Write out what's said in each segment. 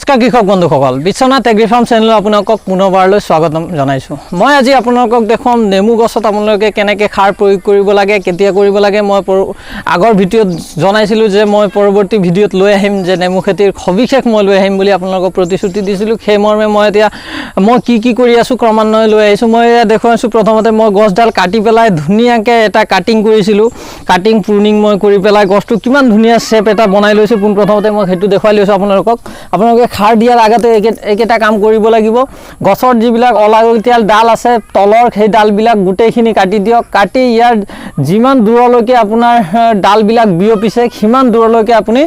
নমস্কাৰ কৃষক বন্ধুসকল, বিশ্বনাথ এগ্ৰিফাৰ্ম চেনেলত আপোনালোকক পুনৰবাৰলৈ স্বাগতম জনাইছোঁ। মই আজি আপোনালোকক দেখুৱাম নেমু গছত আপোনালোকে কেনেকৈ সাৰ প্ৰয়োগ কৰিব লাগে, কেতিয়া কৰিব লাগে। মই আগৰ ভিডিঅ'ত জনাইছিলোঁ যে মই পৰৱৰ্তী ভিডিঅ'ত লৈ আহিম, যে নেমু খেতিৰ সবিশেষ মই লৈ আহিম বুলি আপোনালোকক প্ৰতিশ্ৰুতি দিছিলোঁ। সেই মৰ্মে মই এতিয়া কি কৰি আছোঁ ক্ৰমান্বয়ে লৈ আহিছোঁ। মই এয়া দেখুৱাইছোঁ। প্ৰথমতে মই গছডাল কাটি পেলাই ধুনীয়াকৈ এটা কাটিং কৰিছিলোঁ। কাটিং প্ৰুনিং মই কৰি পেলাই গছটো কিমান ধুনীয়া শ্বেপ এটা বনাই লৈছোঁ। পোনপ্ৰথমতে মই সেইটো দেখুৱাই লৈছোঁ আপোনালোকক। আপোনালোকে সাৰ দিয়াৰ আগতে এইকেইটা কাম কৰিব লাগিব। গছৰ যিবিলাক অলাগতিয়াল ডাল আছে তলৰ, সেই ডালবিলাক গোটেইখিনি কাটি দিয়ক। কাটি ইয়াৰ যিমান দূৰলৈকে আপোনাৰ ডালবিলাক বিয়পিছে সিমান দূৰলৈকে আপুনি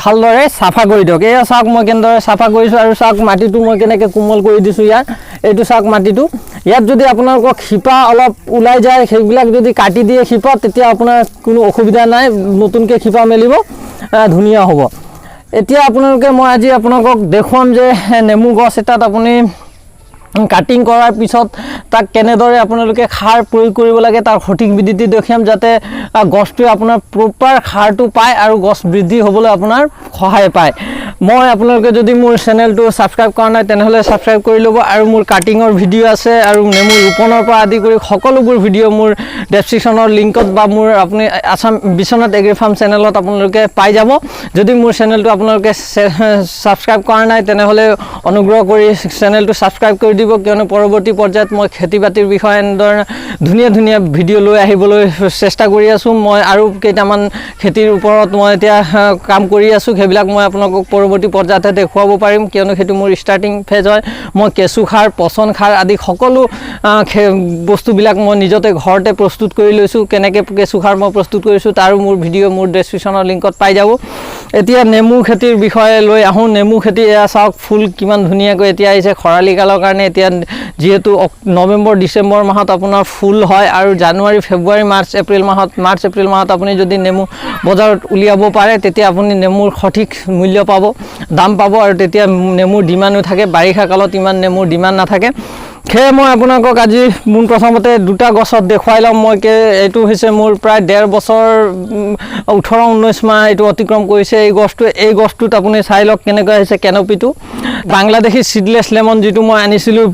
ভালদৰে চাফা কৰি দিয়ক। এয়া চাওক মই কেনেদৰে চাফা কৰিছোঁ, আৰু চাওক মাটিটো মই কেনেকৈ কোমল কৰি দিছোঁ। এইটো চাওক মাটিটো। ইয়াত যদি আপোনালোকক শিপা অলপ ওলাই যায়, সেইবিলাক যদি কাটি দিয়ে শিপা, তেতিয়া আপোনাৰ কোনো অসুবিধা নাই, নতুনকৈ শিপা মেলিব, ধুনীয়া হ'ব। এতিয়া মই আজি আপোনালোকক দেখুৱাম যে নেমু গছ এটাত আপুনি কাটিং কৰাৰ পিছত তাক কেনেদৰে আপোনালোকে সাৰ প্ৰয়োগ কৰিব লাগে তাৰ সঠিক বিধিটি দেখুৱাম, যাতে গছটোৱে আপোনাৰ প্ৰপাৰ সাৰটো পায় আৰু গছ বৃদ্ধি হ'বলৈ আপোনাৰ সহায় পায়। মই আপোনালোকে যদি মোৰ চেনেলটো ছাবস্ক্ৰাইব কৰা নাই তেনেহ'লে ছাবস্ক্ৰাইব কৰি ল'ব। আৰু মোৰ কাটিঙৰ ভিডিঅ' আছে, আৰু নেমু ৰোপণৰ পৰা আদি কৰি সকলোবোৰ ভিডিঅ' মোৰ ডেছক্ৰিপশ্যনৰ লিংকত বা মোৰ আপুনি বিশ্বনাথ এগ্ৰিফাৰ্ম চেনেলত আপোনালোকে পাই যাব। যদি মোৰ চেনেলটো আপোনালোকে ছাবস্ক্ৰাইব কৰা নাই তেনেহ'লে অনুগ্ৰহ কৰি চেনেলটো ছাবস্ক্ৰাইব কৰি দিব, কিয়নো পৰৱৰ্তী পৰ্যায়ত মই খেতি বাতিৰ বিষয়ে এনেধৰণে ধুনীয়া ভিডিঅ' লৈ আহিবলৈ চেষ্টা কৰি আছোঁ। মই আৰু কেইটামান খেতিৰ ওপৰত মই এতিয়া কাম কৰি আছোঁ, সেইবিলাক মই আপোনালোকক পৰৱৰ্তী পৰ্যায়তে দেখুৱাব পাৰিম, কিয়নো সেইটো মোৰ ষ্টাৰ্টিং ফেজ হয়। মই কেঁচু সাৰ, পচন সাৰ আদি সকলো বস্তুবিলাক মই নিজতে ঘৰতে প্ৰস্তুত কৰি লৈছোঁ। কেনেকৈ কেঁচু সাৰ মই প্ৰস্তুত কৰিছোঁ তাৰো মোৰ ভিডিঅ' মোৰ ডেছক্ৰিপশ্যনৰ লিংকত পাই যাব। এতিয়া নেমু খেতিৰ বিষয়ে লৈ আহোঁ। নেমু খেতি এয়া চাওক, ফুল কিমান ধুনীয়াকৈ এতিয়া আহিছে খৰালি কালৰ কাৰণে। এতিয়া যিহেতু নৱেম্বৰ ডিচেম্বৰ মাহত আপোনাৰ ফুল হয়, আৰু জানুৱাৰী ফেব্ৰুৱাৰী মাৰ্চ এপ্ৰিল মাহত আপুনি যদি নেমু বজাৰত উলিয়াব পাৰে, তেতিয়া আপুনি নেমুৰ সঠিক মূল্য পাব, দাম পাব, আৰু তেতিয়া নেমুৰ ডিমাণ্ডো থাকে। বাৰিষা কালত ইমান নেমুৰ ডিমাণ্ড নাথাকে। সেয়ে মই আপোনালোকক আজি প্ৰথমতে দুটা গছত দেখুৱাই ল'ম। এইটো হৈছে মোৰ প্ৰায় 1.5 বছৰ 18-19 মাহ এইটো অতিক্ৰম কৰিছে এই গছটোত আপুনি চাই লওক কেনেকুৱা হৈছে কেনপিটো। বাংলাদেশী চিডলেছ লেমন যিটো মই আনিছিলোঁ,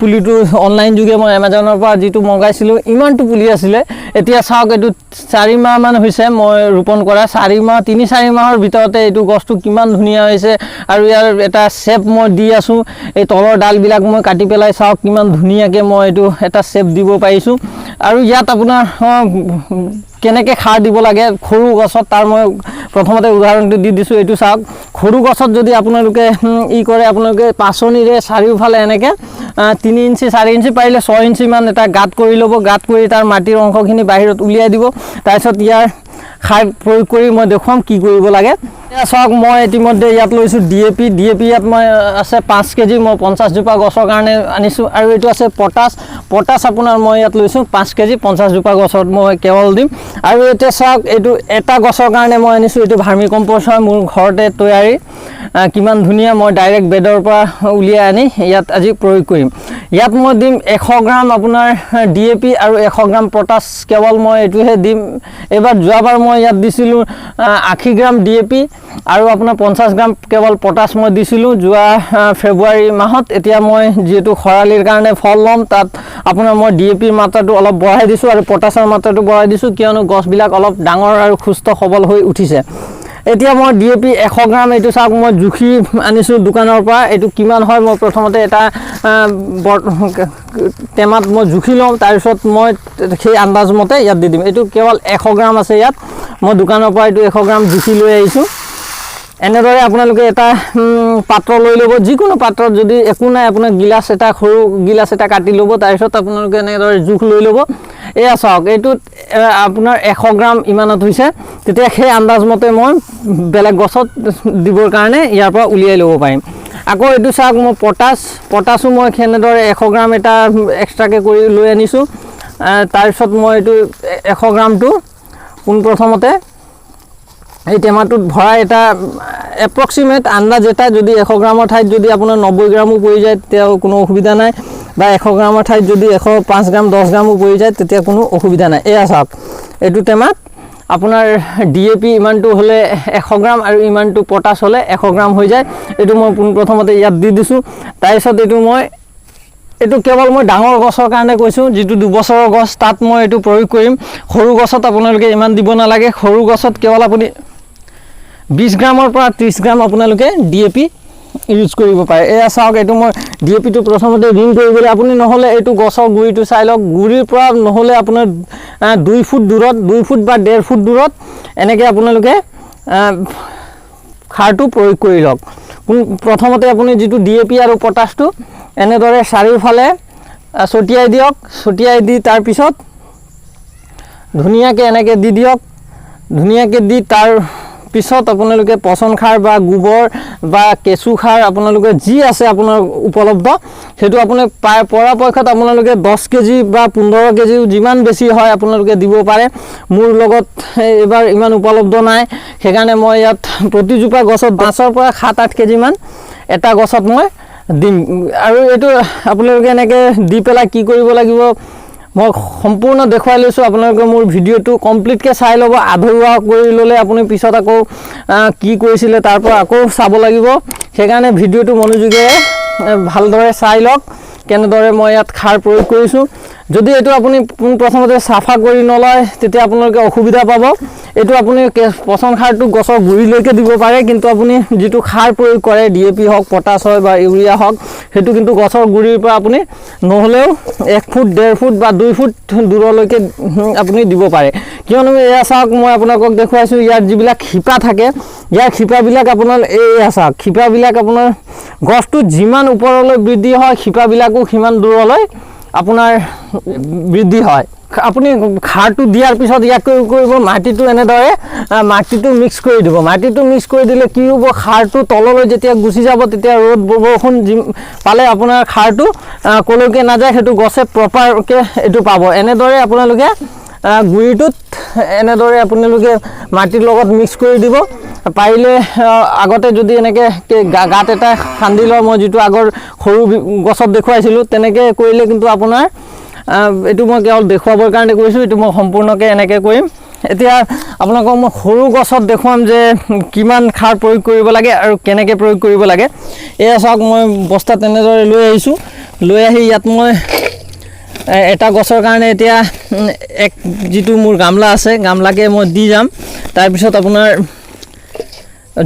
পুলিটো অনলাইন যোগে মই এমাজনৰ পৰা যিটো মগাইছিলোঁ, ইমানটো পুলি আছিলে। এতিয়া চাওক এইটো 4 মাহমান হৈছে মই ৰোপণ কৰা। 3-4 মাহৰ ভিতৰতে এইটো গছটো কিমান ধুনীয়া হৈছে, আৰু ইয়াৰ এটা শ্বেপ মই দি আছোঁ। এই তলৰ ডালবিলাক মই কাটি পেলাই চাওক কিমান ধুনীয়াকৈ মই এইটো এটা শ্বেপ দিব পাৰিছোঁ। আৰু ইয়াত আপোনাৰ কেনেকৈ সাৰ দিব লাগে সৰু গছত, তাৰ মই প্ৰথমতে উদাহৰণটো দি দিছোঁ। এইটো চাওক, সৰু গছত যদি আপোনালোকে কৰে, আপোনালোকে পাচনিৰে চাৰিওফালে এনেকৈ 3 ইঞ্চি 4 ইঞ্চি পাৰিলে 6 ইঞ্চিমান এটা গাঁত কৰি ল'ব। গাঁত কৰি তাৰ মাটিৰ অংশখিনি বাহিৰত উলিয়াই দিব। তাৰপিছত ইয়াৰ সাৰ প্ৰয়োগ কৰি মই দেখুৱাম কি কৰিব লাগে। এতিয়া চাওক, মই ইতিমধ্যে ইয়াত লৈছোঁ DAP ইয়াত মই আছে 5 কেজি। মই 50 জোপা গছৰ কাৰণে আনিছোঁ। আৰু এইটো আছে পটাছ আপোনাৰ মই ইয়াত লৈছোঁ 5 কেজি 50 জোপা গছত মই কেৱল দিম। আৰু এতিয়া চাওক, এইটো এটা গছৰ কাৰণে মই আনিছোঁ, এইটো ভাৰ্মি কম্প'ষ্ট হয়, মোৰ ঘৰতে তৈয়াৰী। কিমান ধুনীয়া, মই ডাইৰেক্ট বেডৰ পৰা উলিয়াই আনি ইয়াত আজি প্ৰয়োগ কৰিম। ইয়াত মই দিম 100 গ্ৰাম আপোনাৰ DAP আৰু 100 গ্ৰাম পটাছ, কেৱল মই এইটোহে দিম। যোৱাবাৰ মই ইয়াত দিছিলোঁ 80 গ্ৰাম DAP আৰু আপোনাৰ 50 গ্ৰাম কেৱল পটাছ মই দিছিলোঁ যোৱা ফেব্ৰুৱাৰী মাহত। এতিয়া মই যিহেতু খৰালিৰ কাৰণে ফল ল'ম, তাত আপোনাৰ মই DAPৰ মাত্ৰাটো অলপ বঢ়াই দিছোঁ আৰু পটাছৰ মাত্ৰাটো বঢ়াই দিছোঁ, কিয়নো গছবিলাক অলপ ডাঙৰ আৰু সুস্থ সবল হৈ উঠিছে। এতিয়া মই DAP 100 গ্ৰাম, এইটো চাওক মই জুখি আনিছোঁ দোকানৰ পৰা। এইটো কিমান হয় মই প্ৰথমতে এটা টেমাত মই জুখি লওঁ, তাৰপিছত মই সেই আন্দাজমতে ইয়াত দি দিম। এইটো কেৱল 100 গ্ৰাম আছে ইয়াত, মই দোকানৰ পৰা এইটো 100 গ্ৰাম জুখি লৈ আহিছোঁ। এনেদৰে আপোনালোকে এটা পাত্ৰ লৈ ল'ব, যিকোনো পাত্ৰত, যদি একো নাই আপোনাৰ সৰু গিলাচ এটা কাটি ল'ব। তাৰপিছত আপোনালোকে এনেদৰে জোখ লৈ ল'ব। এয়া চাওক, এইটোত আপোনাৰ 100 গ্ৰাম ইমানত হৈছে। তেতিয়া সেই আন্দাজমতে মই বেলেগ গছত দিবৰ কাৰণে ইয়াৰ পৰা উলিয়াই ল'ব পাৰিম। আকৌ এইটো চাওক, মই পটাছো মই সেনেদৰে 100 গ্ৰাম এটা এক্সট্ৰাকৈ কৰি লৈ আনিছোঁ। তাৰপিছত মই এইটো 100 গ্ৰামটো পোনপ্ৰথমতে এই টেমাটোত ভৰাই এটা এপ্ৰক্সিমেট আন্দাজ এটা, যদি 100 গ্ৰামৰ ঠাইত যদি আপোনাৰ 90 গ্ৰামো পৰি যায় তেতিয়াও কোনো অসুবিধা নাই, বা 100 গ্ৰামৰ ঠাইত যদি 105 গ্ৰাম 10 গ্ৰামো পৰি যায় তেতিয়া কোনো অসুবিধা নাই। এয়া চাওক, এইটো টেমাত আপোনাৰ DAP ইমানটো হ'লে 100 গ্ৰাম আৰু ইমানটো পটাছ হ'লে 100 গ্ৰাম হৈ যায় এইটো মই প্ৰথমতে ইয়াত দি দিছোঁ তাৰপিছত এইটো কেৱল মই ডাঙৰ গছৰ কাৰণে কৈছোঁ যিটো 2 বছৰৰ গছ তাত মই এইটো প্ৰয়োগ কৰিম সৰু গছত আপোনালোকে ইমান দিব নালাগে সৰু গছত কেৱল আপুনি 20 গ্ৰামৰ পৰা 30 গ্ৰাম আপোনালোকে DAP ইউজ কৰিব পাৰে এয়া চাওক এইটো মই DAP টো প্ৰথমতে ৰিং কৰিবলৈ আপুনি নহলে এইটো গছৰ গুৰিটো চাই লওক গুৰিৰ পৰা নহলে আপোনাৰ 2 ফুট দূৰত 2 ফুট বা 1.5 ফুট দূৰত এনেকৈ আপোনালোকে খাৰটো প্ৰয়োগ কৰি লওক প্ৰথমতে আপুনি যিটো DAP আৰু পটাছটো এনেদৰে চাৰিওফালে ছটিয়াই দিয়ক ছটিয়াই দি তাৰ পিছত ধুনীয়াকৈ এনেকৈ দি দিয়ক ধুনীয়াকৈ দি তাৰ পিছত আপোনালোকে পচন খাৰ বা গোবৰ বা কেঁচু খাৰ আপোনালোকে যি আছে আপোনাৰ উপলব্ধ সেইটো আপুনি পৰাপক্ষত আপোনালোকে 10 কেজি বা 15 কেজি যিমান বেছি হয় আপোনালোকে দিব পাৰে মোৰ লগত এবাৰ ইমান উপলব্ধ নাই সেইকাৰণে মই ইয়াত প্ৰতিজোপা গছত 5 পৰা 7-8 কেজি মান এটা গছত মই দিম আৰু এইটো আপোনালোকে এনেকৈ দি পেলাই কি কৰিব লাগিব মই সম্পূৰ্ণ দেখুৱাই লৈছোঁ আপোনালোকে মোৰ ভিডিঅ'টো কমপ্লিটকৈ চাই ল'ব আধৰুৱা কৰি ল'লে আপুনি পিছত আকৌ কি কৰিছিলে তাৰ পৰা আকৌ চাব লাগিব সেইকাৰণে ভিডিঅ'টো মনোযোগেৰে ভালদৰে চাই লওক কেনেদৰে মই ইয়াত খাৰ প্ৰয়োগ কৰিছোঁ যদি এইটো আপুনি প্ৰথমতে চাফা কৰি নলয় তেতিয়া আপোনালোকে অসুবিধা পাব এইটো আপুনি পচন খাৰটো গছৰ গুৰিলৈকে দিব পাৰে কিন্তু আপুনি যিটো খাৰ প্ৰয়োগ কৰে DAP হওক পটাছ হয় বা ইউৰিয়া হওক সেইটো কিন্তু গছৰ গুৰিৰ পৰা আপুনি নহলেও 1 ফুট 1.5 ফুট বা 2 ফুট দূৰলৈকে আপুনি দিব পাৰে কিয়নো এয়া চাওক মই আপোনালোকক দেখুৱাইছোঁ ইয়াত যিবিলাক শিপা থাকে ইয়াৰ শিপাবিলাক আপোনাৰ এয়া চাওক শিপাবিলাক আপোনাৰ গছটো যিমান ওপৰলৈ বৃদ্ধি হয় শিপাবিলাকো সিমান দূৰলৈ আপোনাৰ বৃদ্ধি হয় আপুনি খাৰটো দিয়াৰ পিছত ইয়াক কৰিব মাটিটো এনেদৰে মাটিটো মিক্স কৰি দিব মাটিটো মিক্স কৰি দিলে কি হ'ব খাৰটো তললৈ যেতিয়া গুচি যাব তেতিয়া ৰ'দ বৰষুণ পালে আপোনাৰ খাৰটো কলৈকে নাযায় সেইটো গছে প্ৰপাৰকে এইটো পাব এনেদৰে আপোনালোকে গুৰিটোত এনেদৰে আপোনালোকে মাটিৰ লগত মিক্স কৰি দিব পাৰিলে আগতে যদি এনেকৈ গাঁত এটা খান্দি লয় মই যিটো আগৰ সৰু গছত দেখুৱাইছিলোঁ তেনেকৈ কৰিলে কিন্তু আপোনাৰ এইটো মই কেৱল দেখুৱাবৰ কাৰণে কৰিছোঁ এইটো মই সম্পূৰ্ণকৈ এনেকৈ কৰিম এতিয়া আপোনালোকক মই সৰু গছত দেখুৱাম যে কিমান খাৰ প্ৰয়োগ কৰিব লাগে আৰু কেনেকৈ প্ৰয়োগ কৰিব লাগে এয়া চাওক মই বস্তা তেনেদৰে লৈ আহিছোঁ লৈ আহি ইয়াত মই এটা গছৰ কাৰণে এতিয়া যিটো মোৰ গামলা আছে গামলাকে মই দি যাম তাৰপিছত আপোনাৰ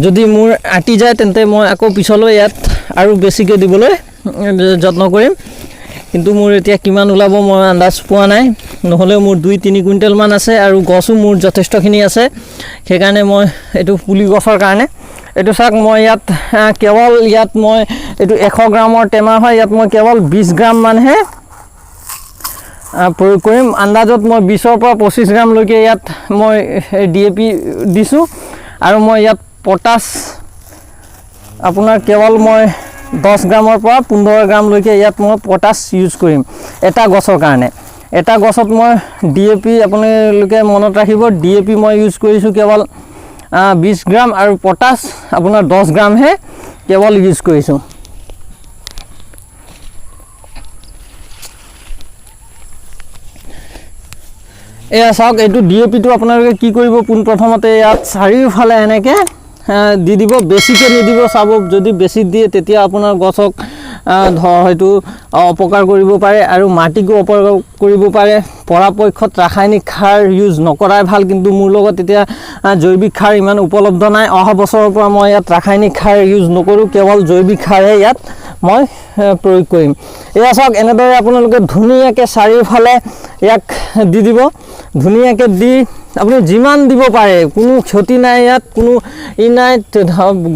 যদি মোৰ আটি যায় তেন্তে মই আকৌ পিছলৈ ইয়াত আৰু বেছিকৈ দিবলৈ যত্ন কৰিম কিন্তু মোৰ এতিয়া কিমান ওলাব মই আন্দাজ পোৱা নাই নহলে মোৰ 2-3 কুইণ্টেল মান আছে আৰু গছও মোৰ যথেষ্টখিনি আছে সেইকাৰণে মই এইটো পুলি গছৰ কাৰণে এইটো চাওক মই ইয়াত কেৱল ইয়াত মই এইটো 100 গ্ৰামৰ টেমা হয় ইয়াত মই কেৱল 20 গ্ৰাম মানহে প্ৰয়োগ কৰিম আন্দাজত মই 20 পৰা 25 গ্ৰাম লৈকে ইয়াত মই DAP দিছোঁ আৰু মই ইয়াত পটাছ আপোনাৰ কেৱল মই 10 গ্ৰামৰ পৰা 15 গ্ৰাম লৈকে ইয়াত মই পটাছ ইউজ কৰিম এটা গছৰ কাৰণে এটা গছত মই DAP আপোনালোকে মনত ৰাখিব DAP মই ইউজ কৰিছোঁ কেৱল 20 গ্ৰাম আৰু পটাছ আপোনাৰ 10 গ্ৰামহে কেৱল ইউজ কৰিছোঁ এয়া চাওক এইটো DAP টো আপোনালোকে কি কৰিব প্ৰথমতে ইয়াত চাৰিওফালে এনেকৈ দি দিব বেছিকৈ নিদিব চাব যদি বেছি দিয়ে তেতিয়া আপোনাৰ গছক হয়তো অপকাৰ কৰিব পাৰে আৰু মাটিকো অপকাৰ কৰিব পাৰে পৰাপক্ষত ৰাসায়নিক সাৰ ইউজ নকৰাই ভাল কিন্তু মোৰ লগত এতিয়া জৈৱিক সাৰ ইমান উপলব্ধ নাই অহা বছৰৰ পৰা মই ইয়াত ৰাসায়নিক সাৰ ইউজ নকৰোঁ কেৱল জৈৱিক সাৰহে ইয়াত মই প্ৰয়োগ কৰিম এয়া চাওক এনেদৰে আপোনালোকে ধুনীয়াকৈ চাৰিওফালে ইয়াক দি দিব ধুনীয়াকৈ দি আপুনি যিমান দিব পাৰে কোনো ক্ষতি নাই ইয়াত কোনো নাই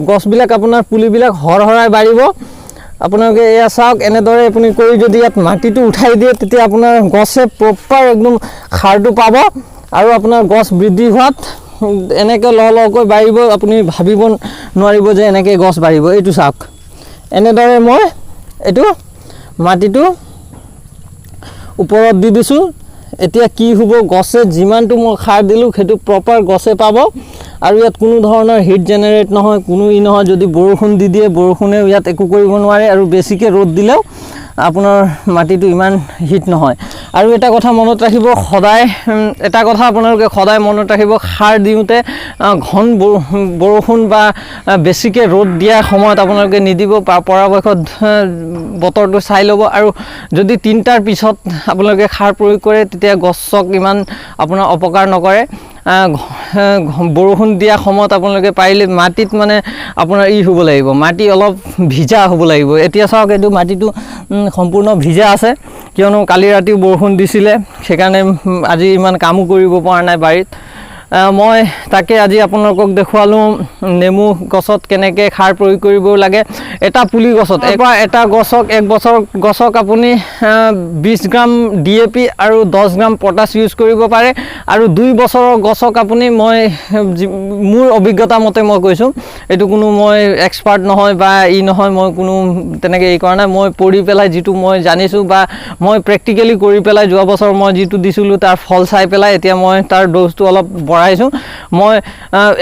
গছবিলাক আপোনাৰ পুলিবিলাক হৰহৰাই বাঢ়িব আপোনালোকে এয়া চাওক এনেদৰে আপুনি কৰি যদি ইয়াত মাটিটো উঠাই দিয়ে তেতিয়া আপোনাৰ গছে প্ৰপাৰ একদম সাৰটো পাব আৰু আপোনাৰ গছ বৃদ্ধি হোৱাত এনেকৈ লহকৈ বাঢ়িব আপুনি ভাবিব নোৱাৰিব যে এনেকৈ গছ বাঢ়িব এইটো চাওক এনেদৰে মই এইটো মাটিটো ওপৰত দি দিছোঁ এতিয়া কি হ'ব গছে যিমানটো মই সাৰ দিলোঁ সেইটো প্ৰপাৰ গছে পাব আৰু ইয়াত কোনো ধৰণৰ হিট জেনেৰেট নহয়, কোনো নহয়। যদি বৰষুণ দি দিয়ে, বৰষুণে ইয়াত একো কৰিব নোৱাৰে, আৰু বেছিকৈ ৰ'দ দিলেও আপোনাৰ মাটিটো ইমান হিট নহয়। আৰু এটা কথা মনত ৰাখিব, সদায় এটা কথা আপোনালোকে সদায় মনত ৰাখিব, সাৰ দিওঁতে ঘন বৰষুণ বা বেছিকৈ ৰ'দ দিয়া সময়ত আপোনালোকে নিদিব। পৰাপক্ষত বতৰটো চাই ল'ব। আৰু যদি 3টাৰ পিছত আপোনালোকে সাৰ প্ৰয়োগ কৰে, তেতিয়া গছক ইমান আপোনাৰ অপকাৰ নকৰে। বৰষুণ দিয়া সময়ত আপোনালোকে পাৰিলে মাটিত মানে আপোনাৰ হ'ব লাগিব, মাটি অলপ ভিজা হ'ব লাগিব। এতিয়া চাওক, এইটো মাটিটো সম্পূৰ্ণ ভিজা আছে, কিয়নো কালি ৰাতিও বৰষুণ দিছিলে, সেইকাৰণে আজি ইমান কামো কৰিব পৰা নাই বাৰীত। মই তাকে আজি আপোনালোকক দেখুৱালোঁ নেমু গছত কেনেকৈ সাৰ প্ৰয়োগ কৰিব লাগে। এটা পুলি গছত এটা গছক আপুনি 20 গ্ৰাম DAP আৰু 10 গ্ৰাম পটাছ ইউজ কৰিব পাৰে। আৰু 2 বছৰৰ গছক আপুনি, মই মোৰ অভিজ্ঞতা মতে মই কৈছোঁ, এইটো কোনো মই এক্সপাৰ্ট নহয় বা নহয়, মই কোনো তেনেকৈ কৰা নাই। মই পঢ়ি পেলাই যিটো মই জানিছোঁ বা মই প্ৰেক্টিকেলি কৰি পেলাই যোৱা বছৰ মই যিটো দিছিলোঁ তাৰ ফল চাই পেলাই এতিয়া মই তাৰ ড'জটো অলপ বঢ়াইছোঁ। মই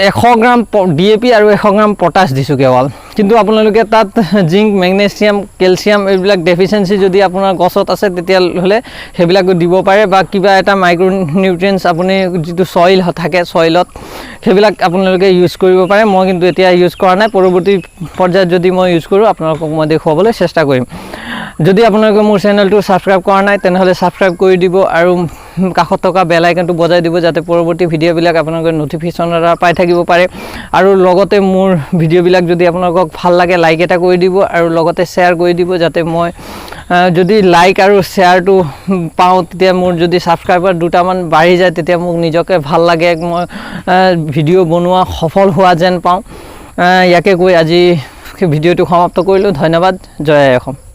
100 গ্ৰাম DAP আৰু 100 গ্ৰাম পটাছ দিছোঁ কেৱল। কিন্তু আপোনালোকে তাত জিংক, মেগনেছিয়াম, কেলছিয়াম এইবিলাক ডেফিচিয়েঞ্চি যদি আপোনাৰ গছত আছে, তেতিয়াহ'লে সেইবিলাকো দিব পাৰে। বা কিবা এটা মাইক্ৰ' নিউট্ৰিয়েণ্টছ আপুনি যিটো ছইল থাকে, ছইলত সেইবিলাক আপোনালোকে ইউজ কৰিব পাৰে। মই কিন্তু এতিয়া ইউজ কৰা নাই, পৰৱৰ্তী পৰ্যায়ত যদি মই ইউজ কৰোঁ আপোনালোকক মই দেখুৱাবলৈ চেষ্টা কৰিম। যদি আপোনালোকে মোৰ চেনেলটো ছাবস্ক্ৰাইব কৰা নাই, তেনেহ'লে ছাবস্ক্ৰাইব কৰি দিব আৰু কাষত থকা বেল আইকনটো বজাই দিব, যাতে পৰৱৰ্তী ভিডিঅ'বিলাক আপোনালোকে ন'টিফিকেশ্যনৰ দ্বাৰা পাই থাকিব পাৰে। আৰু লগতে মোৰ ভিডিঅ'বিলাক যদি আপোনালোকক ভাল লাগে, লাইক এটা কৰি দিব আৰু লগতে শ্বেয়াৰ কৰি দিব, যাতে মই যদি লাইক আৰু শ্বেয়াৰটো পাওঁ, তেতিয়া মোৰ যদি ছাবস্ক্ৰাইবাৰ 2টামান বাঢ়ি যায়, তেতিয়া মোক নিজকে ভাল লাগে, মই ভিডিঅ' বনোৱা সফল হোৱা যেন পাওঁ। ইয়াকে কৈ আজি ভিডিঅ'টো সমাপ্ত কৰিলোঁ। ধন্যবাদ। জয় আই অসম।